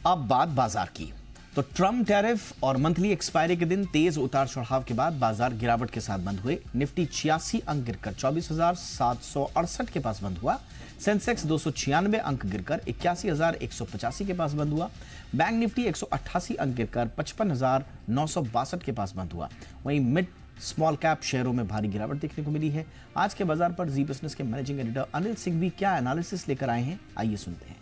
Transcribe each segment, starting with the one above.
अब बात बाजार की। तो ट्रम्प टैरिफ और मंथली एक्सपायरी के दिन तेज उतार चढ़ाव के बाद बाजार गिरावट के साथ बंद हुए। निफ्टी 86 अंक गिरकर 24,768 के पास बंद हुआ। सेंसेक्स 296 अंक गिरकर 81,185 के पास बंद हुआ। बैंक निफ्टी 188 अंक गिरकर 55,962 के पास बंद हुआ। वहीं मिड स्मॉल कैप शेयरों में भारी गिरावट देखने को मिली है। आज के बाजार पर जी बिजनेस के मैनेजिंग एडिटर अनिल सिंह भी क्या एनालिसिस लेकर आए हैं, आइए सुनते हैं।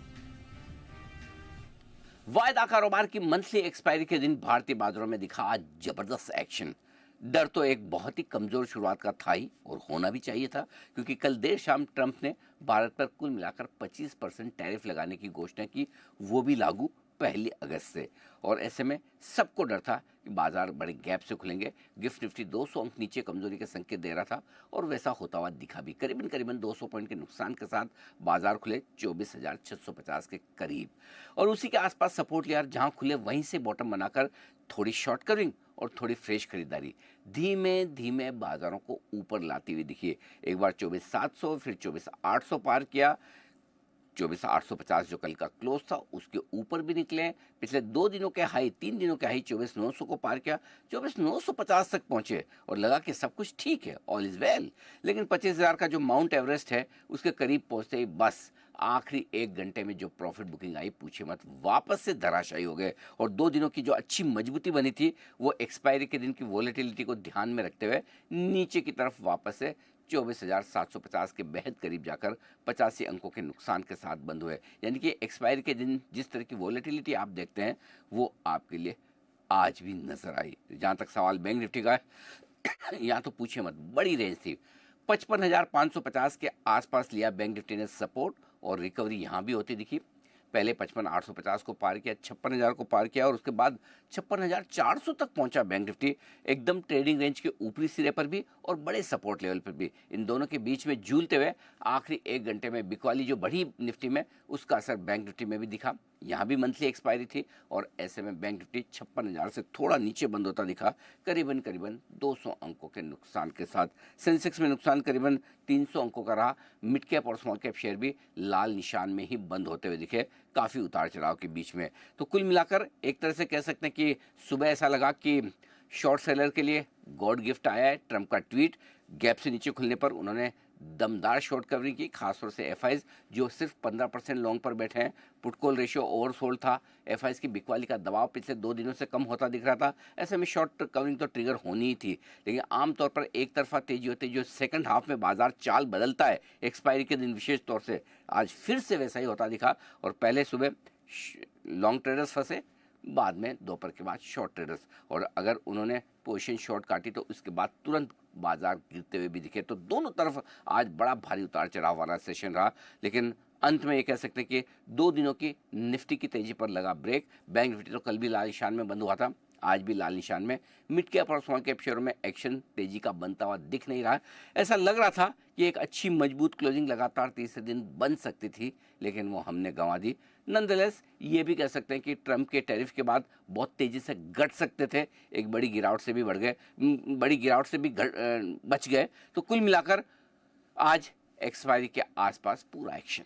वायदा कारोबार की मंथली एक्सपायरी के दिन भारतीय बाजारों में दिखा आज जबरदस्त एक्शन। डर तो एक बहुत ही कमजोर शुरुआत का था ही, और होना भी चाहिए था, क्योंकि कल देर शाम ट्रंप ने भारत पर कुल मिलाकर 25% टैरिफ लगाने की घोषणा की, वो भी लागू 1 अगस्त से। और ऐसे में सबको डर था कि बाजार बड़े गैप से खुलेंगे। गिफ्ट निफ्टी 200 अंक नीचे कमजोरी के संकेत दे रहा था, और वैसा होता हुआ दिखा भी। करीबन 200 पॉइंट के नुकसान के साथ बाजार खुले 24,650 के करीब, और उसी के आसपास सपोर्ट लेयर जहां खुले वहीं से बॉटम बनाकर थोड़ी शॉर्ट कवरिंग और थोड़ी फ्रेश खरीदारी धीमे धीमे बाजारों को ऊपर लाती हुई दिखी। एक बार 24,700, फिर 24,800 पार किया। 24,850 जो कल का क्लोज था उसके ऊपर भी निकले। पिछले 2 दिनों के हाई, 3 दिनों के हाई 24,900 को पार किया, 24,950 तक पहुंचे और लगा कि सब कुछ ठीक है, ऑल इज वेल। लेकिन 25,000 का जो माउंट एवरेस्ट है उसके करीब पहुंचते ही बस आखिरी 1 घंटे में जो प्रॉफिट बुकिंग आई पूछे मत, वापस से धराशायी हो गए। और 2 दिनों की जो अच्छी मजबूती बनी थी वो एक्सपायरी के दिन की वॉलेटिलिटी को ध्यान में रखते हुए नीचे की तरफ वापस से 24,750 के बेहद करीब जाकर 85 अंकों के नुकसान के साथ बंद हुए। यानी कि एक्सपायरी के दिन जिस तरह की वॉलेटिलिटी आप देखते हैं वो आपके लिए आज भी नजर आई। जहां तक सवाल बैंक निफ्टी का है, यहाँ तो पूछे मत, बड़ी रेंज थी। 55,550 के आसपास लिया बैंक निफ्टी ने सपोर्ट, और रिकवरी यहाँ भी होती दिखी। पहले 55,850 को पार किया, 56,000 को पार किया, और उसके बाद 56,400 तक पहुंचा बैंक निफ्टी, एकदम ट्रेडिंग रेंज के ऊपरी सिरे पर भी और बड़े सपोर्ट लेवल पर भी। इन दोनों के बीच में झूलते हुए आखिरी 1 घंटे में बिकवाली जो बढ़ी निफ्टी में, उसका असर बैंक निफ्टी में भी दिखा। यहाँ भी मंथली एक्सपायरी थी, और ऐसे में बैंक निफ्टी 56,000 से थोड़ा नीचे बंद होता दिखा, करीबन 200 अंकों के नुकसान के साथ। सेंसेक्स में नुकसान करीबन 300 अंकों का रहा। मिड कैप और स्मॉल कैप शेयर भी लाल निशान में ही बंद होते हुए दिखे, काफ़ी उतार चढ़ाव के बीच में। तो कुल मिलाकर एक तरह से कह सकते हैं कि सुबह ऐसा लगा कि शॉर्ट सेलर के लिए गॉड गिफ्ट आया है। ट्रंप का ट्वीट, गैप से नीचे खुलने पर उन्होंने दमदार शॉर्ट कवरिंग की, खासतौर से एफआईज जो सिर्फ 15% लॉन्ग पर बैठे हैं। पुट कॉल रेशियो ओवरसोल्ड था। एफआईज की बिकवाली का दबाव पिछले 2 दिनों से कम होता दिख रहा था। ऐसे में शॉर्ट कवरिंग तो ट्रिगर होनी ही थी, लेकिन आमतौर पर एक तरफा तेजी होती है। जो सेकंड हाफ में बाजार चाल बदलता है एक्सपायरी के दिन, विशेष तौर से आज फिर से वैसा ही होता दिखा। और पहले सुबह लॉन्ग ट्रेडर्स फंसे, बाद में दोपहर के बाद शॉर्ट ट्रेडर्स, और अगर उन्होंने पोजीशन शॉर्ट काटी तो उसके बाद तुरंत बाजार गिरते हुए भी दिखे। तो दोनों तरफ आज बड़ा भारी उतार चढ़ाव वाला सेशन रहा, लेकिन अंत में ये कह सकते हैं कि 2 दिनों की निफ्टी की तेजी पर लगा ब्रेक। बैंक निफ्टी तो कल भी लाल निशान में बंद हुआ था, आज भी लाल निशान में। मिड कैप और स्मॉल कैप शेयरों में एक्शन तेजी का बनता हुआ दिख नहीं रहा। ऐसा लग रहा था कि एक अच्छी मजबूत क्लोजिंग लगातार तीसरे दिन बन सकती थी, लेकिन वो हमने गंवा दी। नंदलेस ये भी कह सकते हैं कि ट्रंप के टैरिफ के बाद बहुत तेजी से घट सकते थे, एक बड़ी गिरावट से भी बच गए। तो कुल मिलाकर आज एक्सपायरी के आसपास पूरा एक्शन।